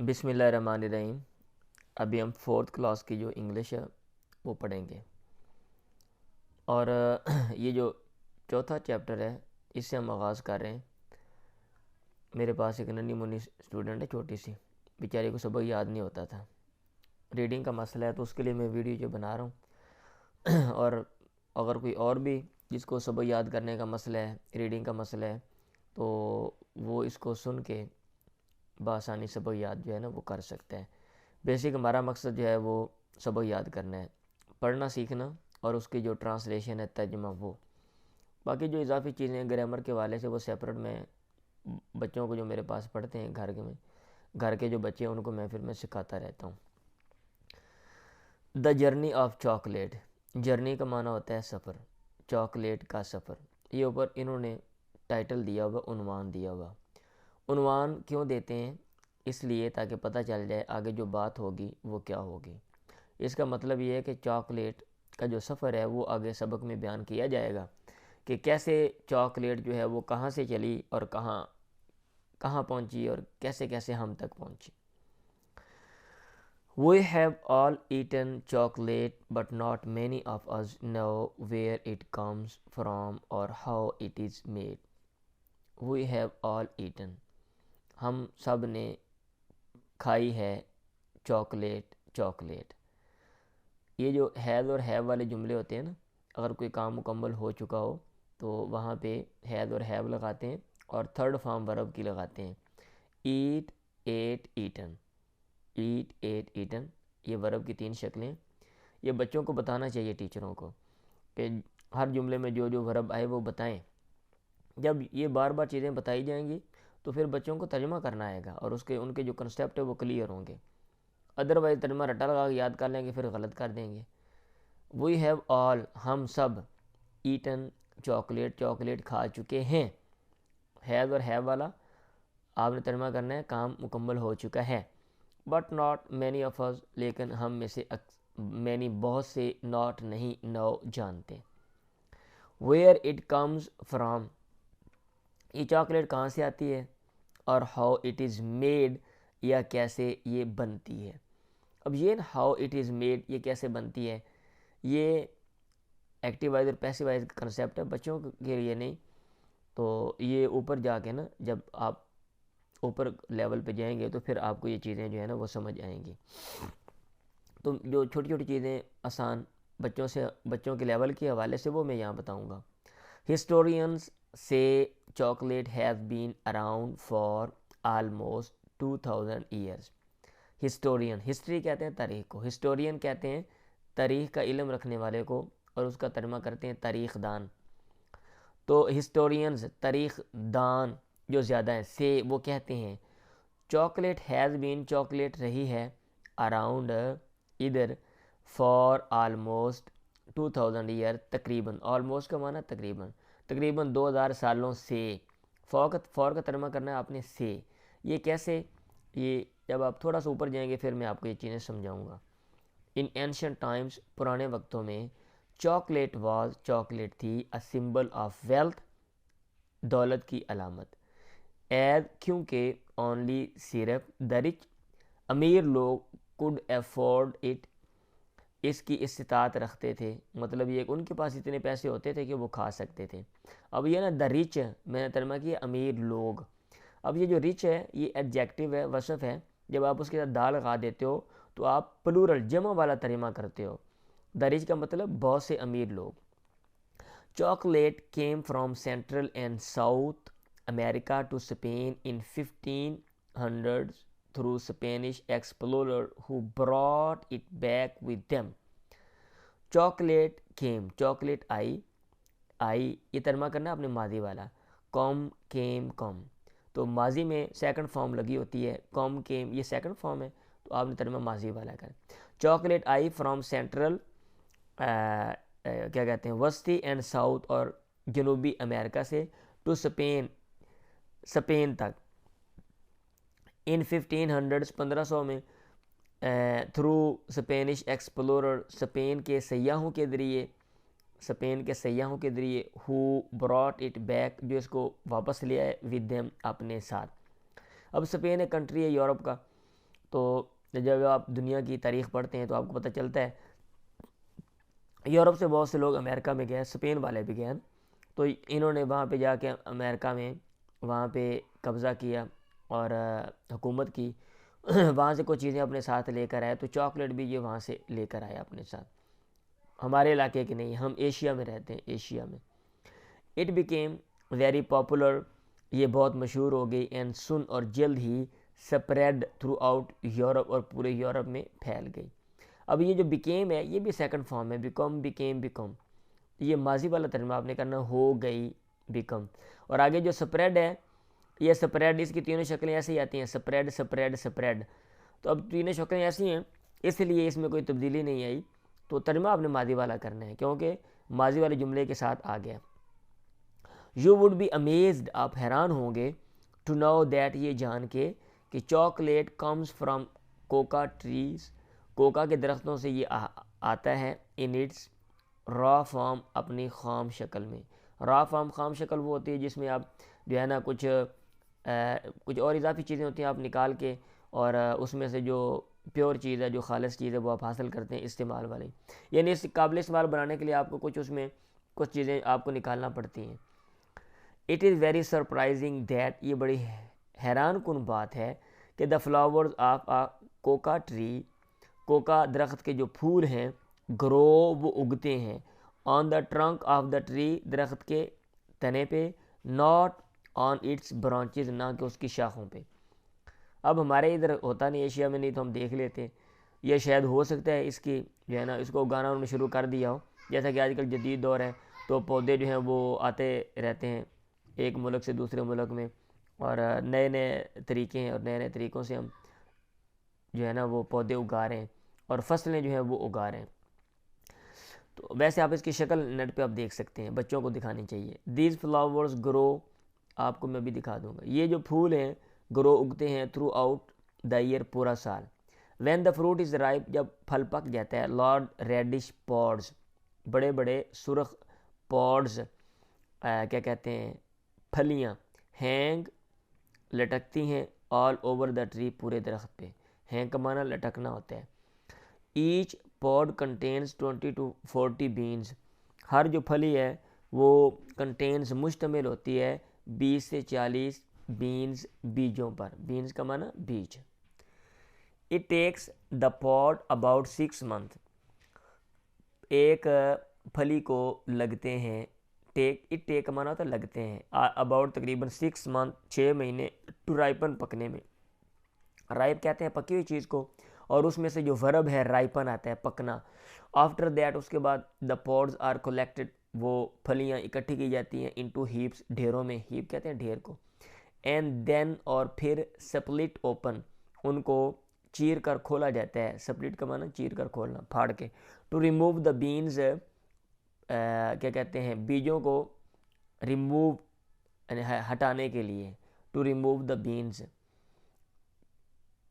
بسم اللہ الرحمن الرحیم۔ ابھی ہم فورتھ کلاس کی جو انگلش ہے وہ پڑھیں گے، اور یہ جو چوتھا چیپٹر ہے اس سے ہم آغاز کر رہے ہیں۔ میرے پاس ایک ننھی منی اسٹوڈنٹ ہے، چھوٹی سی، بیچاری کو سبق یاد نہیں ہوتا تھا، ریڈنگ کا مسئلہ ہے، تو اس کے لیے میں ویڈیو جو بنا رہا ہوں اور اگر کوئی اور بھی جس کو سبق یاد کرنے کا مسئلہ ہے، ریڈنگ کا مسئلہ ہے، تو وہ اس کو سن کے بآسانی سبق یاد جو ہے نا وہ کر سکتا ہے۔ بیسک ہمارا مقصد جو ہے وہ سبق یاد کرنا ہے، پڑھنا سیکھنا، اور اس کی جو ٹرانسلیشن ہے، ترجمہ، وہ باقی جو اضافی چیزیں گرامر کے حوالے سے وہ سیپریٹ میں بچوں کو جو میرے پاس پڑھتے ہیں گھر کے جو بچے ہیں ان کو میں سکھاتا رہتا ہوں۔ The journey of chocolate, journey کا معنی ہوتا ہے سفر، چاکلیٹ کا سفر۔ یہ اوپر انہوں نے ٹائٹل دیا ہوا، عنوان دیا ہوا۔ عنوان کیوں دیتے ہیں؟ اس لیے تاکہ پتہ چل جائے آگے جو بات ہوگی وہ کیا ہوگی۔ اس کا مطلب یہ ہے کہ چاکلیٹ کا جو سفر ہے وہ آگے سبق میں بیان کیا جائے گا کہ کیسے چاکلیٹ جو ہے وہ کہاں سے چلی اور کہاں پہنچی اور کیسے کیسے ہم تک پہنچی۔ We have all eaten chocolate, but not many of us know where it comes from or how it is made. We have all eaten. ہم سب نے کھائی ہے چاکلیٹ۔ یہ جو ہیز اور ہیو والے جملے ہوتے ہیں نا، اگر کوئی کام مکمل ہو چکا ہو تو وہاں پہ ہیز اور ہیو لگاتے ہیں اور تھرڈ فارم ورب کی لگاتے ہیں۔ Eat, ate, eaten, eat, ate, eaten, یہ ورب کی 3 شکلیں۔ یہ بچوں کو بتانا چاہیے، ٹیچروں کو، کہ ہر جملے میں جو ورب آئے وہ بتائیں۔ جب یہ بار بار چیزیں بتائی جائیں گی تو پھر بچوں کو ترجمہ کرنا آئے گا اور ان کے جو کنسیپٹ ہے وہ کلیئر ہوں گے۔ ادروائز ترجمہ رٹا لگا کے یاد کر لیں گے، پھر غلط کر دیں گے۔ وی ہیو آل، ہم سب، ایٹن، چاکلیٹ کھا چکے ہیں۔ ہیز اور ہیو والا آپ نے ترجمہ کرنا ہے کام مکمل ہو چکا ہے۔ But not many of us، لیکن ہم میں سے مینی بہت سے، ناٹ نہیں، نو جانتے۔ ویئر اٹ کمز فرام، یہ چاکلیٹ کہاں سے آتی ہے، اور ہاؤ اٹ از میڈ، یا کیسے یہ بنتی ہے۔ اب یہ ہاؤ اٹ از میڈ، یہ کیسے بنتی ہے، یہ ایکٹیو وائز اور پیسو وائز کا کنسیپٹ ہے، بچوں کے لیے نہیں۔ تو یہ اوپر جا کے نا، جب آپ اوپر لیول پہ جائیں گے تو پھر آپ کو یہ چیزیں جو ہے نا وہ سمجھ آئیں گی۔ تو جو چھوٹی چھوٹی چیزیں آسان بچوں کے لیول کے حوالے سے وہ میں یہاں بتاؤں گا۔ ہسٹورینز سے chocolate has been around for almost 2000 years. Historian, history کہتے ہیں تاریخ کو، ہسٹورین کہتے ہیں تاریخ کا علم رکھنے والے کو، اور اس کا ترجمہ کرتے ہیں تاریخ دان۔ تو ہسٹورینز، تاریخ دان جو زیادہ ہیں، سے وہ کہتے ہیں چاکلیٹ ہیز بین، چاکلیٹ رہی ہے، اراؤنڈ ادھر، فار آلموسٹ 2000 ایئر، تقریباً، آلموسٹ کا معنی تقریباً 2000 سالوں سے۔ فور کا ترجمہ کرنا ہے آپ نے سے۔ یہ کیسے، یہ جب آپ تھوڑا سا اوپر جائیں گے پھر میں آپ کو یہ چیزیں سمجھاؤں گا۔ ان اینشنٹ ٹائمز، پرانے وقتوں میں، چاکلیٹ تھی، اے سمبل آف ویلتھ، دولت کی علامت، ایز، کیونکہ، اونلی، صرف، دا رچ، امیر لوگ، کوڈ افورڈ اٹ، اس کی استطاعت رکھتے تھے، مطلب یہ کہ ان کے پاس اتنے پیسے ہوتے تھے کہ وہ کھا سکتے تھے۔ اب یہ نا دا رچ، میں نے ترجمہ کیا امیر لوگ۔ اب یہ جو رچ ہے یہ ایڈجیکٹو ہے، وصف ہے، جب آپ اس کے ساتھ دا لگا دیتے ہو تو آپ پلورل، جمع والا ترجمہ کرتے ہو۔ دا رچ کا مطلب بہت سے امیر لوگ۔ Chocolate came from central and south America to Spain in 1500 through Spanish explorer who brought it back with them. Chocolate came، chocolate آئی، یہ ترجمہ کرنا اپنے ماضی والا، کم، کیم، کم، تو ماضی میں سیکنڈ فارم لگی ہوتی ہے، کم، کیم، یہ سیکنڈ فارم ہے، تو آپ نے ترجمہ ماضی والا کریں۔ چاکلیٹ آئی فرام سینٹرل، کیا کہتے ہیں، وسطی، اینڈ ساؤتھ، اور جنوبی امریکہ سے، ٹو اسپین تک، ان 1500، 1500 میں، تھرو اسپینش ایکسپلورر، اسپین کے سیاحوں کے ذریعے، ہو براٹ اٹ بیک، جو اس کو واپس لے آئے، ود دیم، اپنے ساتھ۔ اب اسپین ایک کنٹری ہے یورپ کا، تو جب آپ دنیا کی تاریخ پڑھتے ہیں تو آپ کو پتہ چلتا ہے یورپ سے بہت سے لوگ امریکہ میں گئے، اسپین والے بھی گئے، تو انہوں نے وہاں پہ جا کے امریکہ میں وہاں پہ قبضہ کیا اور حکومت کی، وہاں سے کچھ چیزیں اپنے ساتھ لے کر آئے، تو چاکلیٹ بھی یہ وہاں سے لے کر آیا اپنے ساتھ، ہمارے علاقے کے نہیں، ہم ایشیا میں رہتے ہیں، ایشیا میں۔ اٹ بیکیم ویری پاپولر، یہ بہت مشہور ہو گئی، اینڈ سن اور جلد ہی سپریڈ تھرو آؤٹ یورپ، اور پورے یورپ میں پھیل گئی۔ اب یہ جو بیکیم ہے یہ بھی سیکنڈ فارم ہے، بیکم بیکیم بیکم، یہ ماضی والا ترجمہ آپ نے کرنا ہو گئی بیکم، اور آگے جو سپریڈ ہے یہ سپریڈ، اس کی تینوں شکلیں ایسے ہی آتی ہیں، سپریڈ سپریڈ سپریڈ، تو اب تینوں شکلیں ایسی ہیں اس لیے اس میں کوئی تبدیلی نہیں آئی، تو ترجمہ آپ نے ماضی والا کرنا ہے کیونکہ ماضی والے جملے کے ساتھ آ گیا۔ یو وڈ بی امیزڈ، آپ حیران ہوں گے، ٹو نو دیٹ، یہ جان کے کہ chocolate comes from cocoa trees, cocoa کے درختوں سے یہ آتا ہے، ان اٹس را فارم، اپنی خام شکل میں۔ را فارم خام شکل وہ ہوتی ہے جس میں آپ جو ہے نا کچھ اور اضافی چیزیں ہوتی ہیں آپ نکال کے، اور اس میں سے جو پیور چیز ہے، جو خالص چیز ہے وہ آپ حاصل کرتے ہیں استعمال والی، یعنی اس قابل استعمال بنانے کے لیے آپ کو کچھ اس میں کچھ چیزیں آپ کو نکالنا پڑتی ہیں۔ It is very surprising that, یہ بڑی حیران کن بات ہے کہ the flowers of a coca tree, coca درخت کے جو پھول ہیں، گرو وہ اگتے ہیں، on the trunk of the tree, درخت کے تنے پہ، ناٹ آن اٹس برانچز، نہ کہ اس کی شاخوں پہ۔ اب ہمارے ادھر ہوتا نہیں، ایشیا میں نہیں تو ہم دیکھ لیتے، یہ شاید ہو سکتا ہے اس کی جو ہے نا اس کو اگانا انہوں نے شروع کر دیا ہو، جیسا کہ آج کل جدید دور ہے تو پودے جو ہیں وہ آتے رہتے ہیں ایک ملک سے دوسرے ملک میں، اور نئے نئے طریقے ہیں، اور نئے نئے طریقوں سے ہم جو ہے نا وہ پودے اگا رہے ہیں اور فصلیں جو ہیں وہ اگا رہے ہیں۔ تو ویسے آپ اس کی شکل نیٹ پہ آپ دیکھ سکتے ہیں، بچوں کو دکھانی چاہیے۔ دیز فلاورز گرو، آپ کو میں بھی دکھا دوں گا، یہ جو پھول ہیں گرو اگتے ہیں تھرو آؤٹ دا ایئر، پورا سال۔ When the fruit is ripe, جب پھل پک جاتا ہے، لارڈ ریڈش پوڈز، بڑے بڑے سرخ پوڈز، کیا کہتے ہیں پھلیاں، ہینگ لٹکتی ہیں، آل اوور دا ٹری، پورے درخت پہ، ہینگ کا معنی لٹکنا ہوتا ہے۔ Each pod contains 20 to 40 beans, ہر جو پھلی ہے وہ کنٹینز مشتمل ہوتی ہے 20 سے 40 بینز، بیجوں پر، بینز کا معنی بیج۔ It takes the pod about 6 months، ایک پھلی کو لگتے ہیں، اٹ ٹیک کا معنی ہوتا ہے لگتے ہیں، اباؤٹ تقریباً 6 months، 6 مہینے، ٹو رائپن، پکنے میں۔ رائپ کہتے ہیں پکی ہوئی چیز کو، اور اس میں سے جو ورب ہے رائپن آتا ہے پکنا۔ آفٹر دیٹ، اس کے بعد، دا پوڈز آر کلیکٹڈ، وہ پھلیاں اکٹھی کی جاتی ہیں، انٹو ہیپس، ڈھیروں میں، ہیپ کہتے ہیں ڈھیر کو، اینڈ دین، اور پھر سپلٹ اوپن، ان کو چیر کر کھولا جاتا ہے، سپلٹ کا معنی چیر کر کھولنا، پھاڑ کے، ٹو ریموو دا بینز، کیا کہتے ہیں بیجوں کو ریموو ہٹانے کے لیے، ٹو ریموو دا بینز،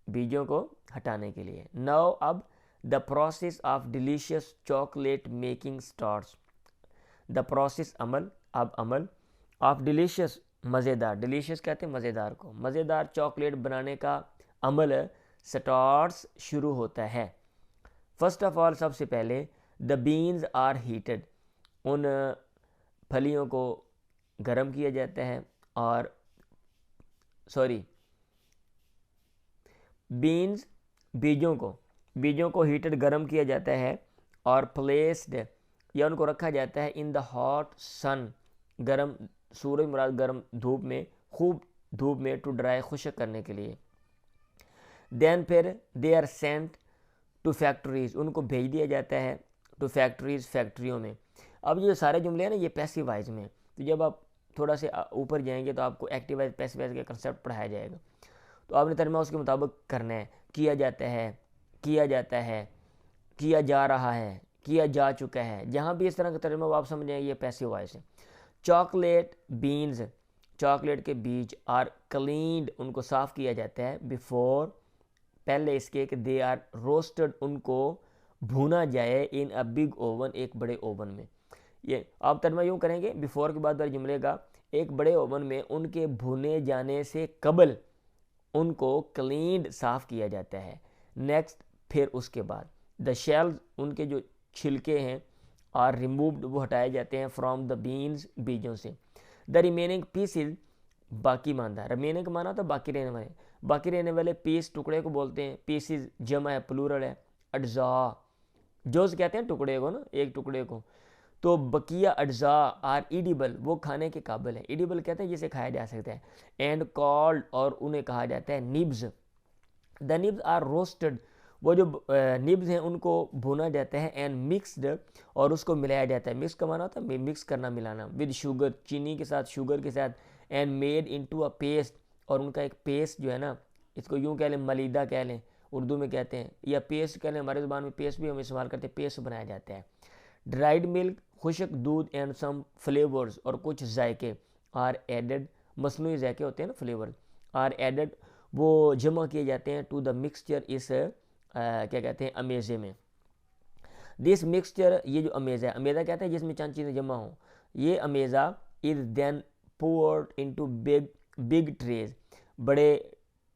بیجوں کو ہٹانے کے لیے۔ نو، اب، the process of delicious chocolate making starts, the process, عمل، اب عمل، آف ڈیلیشیس، مزیدار، ڈیلیشیس کہتے ہیں مزیدار کو، مزیدار چاکلیٹ بنانے کا عمل سٹارٹس، شروع ہوتا ہے۔ فرسٹ آف آل، سب سے پہلے، دا بینز آر ہیٹڈ، ان پھلیوں کو گرم کیا جاتا ہے، اور بینز، بیجوں کو ہیٹڈ، گرم کیا جاتا ہے، اور پلیسڈ، یا ان کو رکھا جاتا ہے، ان دا ہاٹ سن، گرم سورج مراد گرم دھوپ میں، خوب دھوپ میں، ٹو ڈرائی، خشک کرنے کے لیے۔ دین، پھر، they are sent to factories, ان کو بھیج دیا جاتا ہے، ٹو فیکٹریز، فیکٹریوں میں۔ اب یہ سارے جملے ہیں نا یہ پیسو وائز میں، تو جب آپ تھوڑا سے اوپر جائیں گے تو آپ کو ایکٹیو وائز پیسو وائز کا کنسیپٹ پڑھایا جائے گا، تو آپ نے ترجمہ اس کے مطابق کرنا ہے، کیا جاتا ہے، کیا جاتا ہے، کیا جا رہا ہے، کیا جا چکا ہے، جہاں بھی اس طرح کا ترجمہ آپ سمجھ جائیں یہ پیسو وائز ہے۔ چاکلیٹ بینز، چاکلیٹ کے بیج، آر کلینڈ، ان کو صاف کیا جاتا ہے، بیفور، پہلے اس کے، کہ دے آر روسٹڈ، ان کو بھونا جائے، ان اے بگ اوون، ایک بڑے اوون میں۔ یہ آپ ترجمہ یوں کریں گے بیفور کے بعد والے جملے کا، ایک بڑے اوون میں ان کے بھونے جانے سے قبل ان کو کلینڈ صاف کیا جاتا ہے. نیکسٹ پھر اس کے بعد دا شیلز ان کے جو چھلکے ہیں آر ریمووڈ وہ ہٹائے جاتے ہیں فرام دا بینز بیجوں سے. دا ریمیننگ پیسز باقی ماندہ, ریمیننگ مانا تو باقی رہنے والے پیس ٹکڑے کو بولتے ہیں. پیسز جمع ہے پلورل ہے. اجزاء جوز کہتے ہیں ٹکڑے کو نا, ایک ٹکڑے کو. تو بقیہ اجزاء آر ایڈیبل وہ کھانے کے قابل ہے. ایڈیبل کہتے ہیں جسے کھایا جا سکتا ہے. اینڈ کالڈ اور انہیں کہا جاتا ہے نبز. دا نبز آر روسٹڈ وہ جو نبز ہیں ان کو بھونا جاتا ہے. اینڈ مکسڈ اور اس کو ملایا جاتا ہے. مکس کا مانا ہوتا ہے مکس کرنا ملانا. ود شوگر چینی کے ساتھ شوگر کے ساتھ. And made into a paste اور ان کا ایک پیسٹ جو ہے نا, اس کو یوں کہہ لیں ملیدہ کہہ لیں اردو میں کہتے ہیں, یا پیسٹ کہہ لیں ہمارے زبان میں پیسٹ بھی ہم استعمال کرتے ہیں, پیسٹ بنایا جاتا ہے. ڈرائیڈ ملک خشک دودھ اینڈ سم فلیورز اور کچھ ذائقے آر ایڈڈ مصنوعی ذائقے ہوتے ہیں نا فلیور آر ایڈڈ وہ جمع کیے جاتے ہیں ٹو دا مکسچر اس کیا کہتے ہیں امیزے میں. دس مکسچر یہ جو امیزہ ہے, امیزہ کہتے ہیں جس میں چند چیزیں جمع ہوں, یہ امیزہ از دین پورڈ انٹو بگ ٹریز بڑے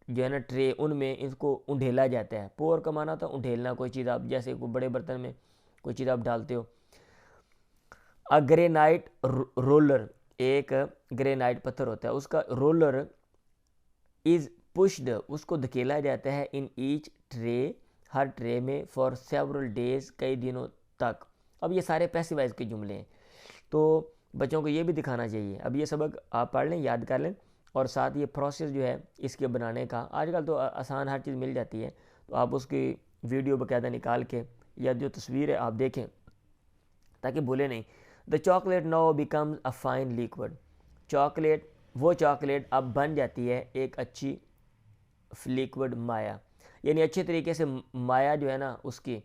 جو ہے نا ٹرے ان میں اس کو انڈھیلا جاتا ہے. پور کا معنی تھا انڈھیلنا, کوئی چیز آپ جیسے کوئی بڑے برتن میں کوئی چیز آپ ڈالتے ہو. گرینائٹ رولر ایک گرینائٹ پتھر ہوتا ہے, اس کا رولر از پشڈ اس کو دھکیلا جاتا ہے ان ایچ ٹرے ہر ٹرے میں فار سیورل ڈیز کئی دنوں تک. اب یہ سارے پیسیوائز کے جملے ہیں تو بچوں کو یہ بھی دکھانا چاہیے. اب یہ سبق آپ پڑھ لیں, یاد کر لیں, اور ساتھ یہ پروسیس جو ہے اس کے بنانے کا, آج کل تو آسان ہر چیز مل جاتی ہے, تو آپ اس کی ویڈیو باقاعدہ نکال کے یا جو تصویر ہے آپ دیکھیں تاکہ بھولے نہیں. The chocolate now becomes a fine liquid. Chocolate وہ چاکلیٹ اب بن جاتی ہے ایک اچھی لیکوڈ مایا, یعنی اچھے طریقے سے مایا جو ہے نا اس کی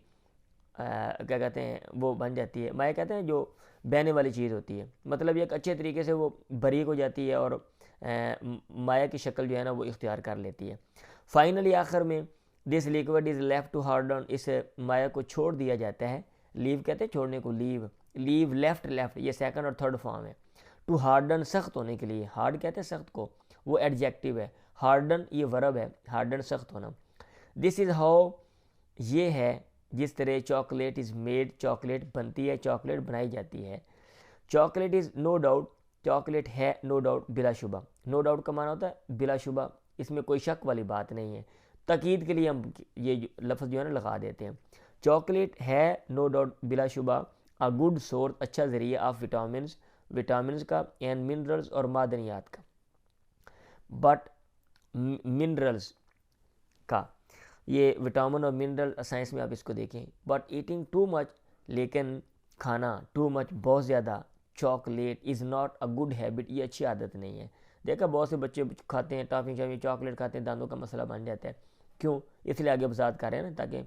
کیا کہتے ہیں وہ بن جاتی ہے. مایا کہتے ہیں جو بہنے والی چیز ہوتی ہے, مطلب ایک اچھے طریقے سے وہ باریک ہو جاتی ہے اور مایا کی شکل جو ہے نا وہ اختیار کر لیتی ہے. فائنلی آخر میں this liquid is left to harden اس مایا کو چھوڑ دیا جاتا ہے. لیو کہتے ہیں چھوڑنے کو, لیو لیفٹ یہ سیکنڈ اور تھرڈ فارم ہے. ٹو ہارڈن سخت ہونے کے لیے, ہارڈ کہتے ہیں سخت کو, وہ ایڈجیکٹیو ہے. ہارڈن یہ ورب ہے, ہارڈن سخت ہونا. دس از ہاؤ یہ ہے جس طرح چاکلیٹ از میڈ چاکلیٹ بنتی ہے, چاکلیٹ بنائی جاتی ہے. چاکلیٹ از نو ڈاؤٹ چاکلیٹ ہے نو ڈاؤٹ بلا شبہ. نو ڈاؤٹ کا معنی ہوتا ہے بلا شبہ, اس میں کوئی شک والی بات نہیں ہے. تاکید کے لیے ہم یہ لفظ جو ہے نا لگا دیتے ہیں. چاکلیٹ ہے نو ڈاؤٹ بلا شبہ اے گڈ سورس اچھا ذریعہ آف وٹامنز کا, اینڈ منرلز اور معدنیات کا. بٹ منرلز کا یہ وٹامن اور منرل سائنس میں آپ اس کو دیکھیں. بٹ ایٹنگ ٹو مچ لیکن کھانا ٹو مچ بہت زیادہ chocolate is not a good habit یہ اچھی عادت نہیں ہے. دیکھا بہت سے بچے کھاتے ہیں ٹافی شافی چاکلیٹ کھاتے ہیں, دانتوں کا مسئلہ بن جاتا ہے. کیوں؟ اس لیے آگے وضاحت کر رہے ہیں نا تاکہ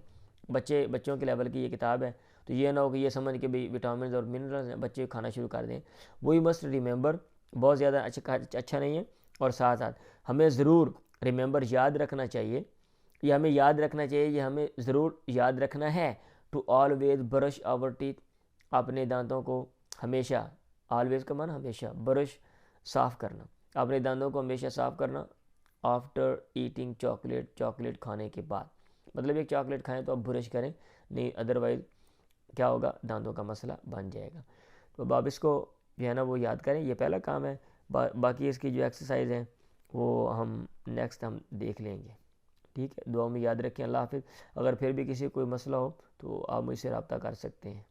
بچوں کے لیول کی یہ کتاب ہے تو یہ نہ ہو کہ یہ سمجھ کے بھی وٹامنز اور منرلز ہیں بچے کھانا شروع کر دیں. وہی مسٹ ریممبر بہت زیادہ اچھا نہیں ہے. اور ساتھ ساتھ ہمیں ضرور ریممبر یاد رکھنا چاہیے, یہ ہمیں یاد رکھنا چاہیے, یہ ہمیں ضرور یاد رکھنا ہے to always brush our teeth اپنے دانتوں کو ہمیشہ, آلویز کا معنی ہمیشہ, برش صاف کرنا, اپنے دانتوں کو ہمیشہ صاف کرنا. آفٹر ایٹنگ چاکلیٹ کھانے کے بعد, مطلب ایک چاکلیٹ کھائیں تو آپ برش کریں, نہیں ادروائز کیا ہوگا دانتوں کا مسئلہ بن جائے گا. تو آپ اس کو جو ہے نا وہ یاد کریں, یہ پہلا کام ہے. باقی اس کی جو ایکسرسائز ہیں وہ ہم نیکسٹ ہم دیکھ لیں گے. ٹھیک ہے, دعا میں یاد رکھیں. اللہ حافظ. اگر پھر بھی کسی کوئی مسئلہ ہو تو آپ مجھ سے رابطہ کر سکتے ہیں.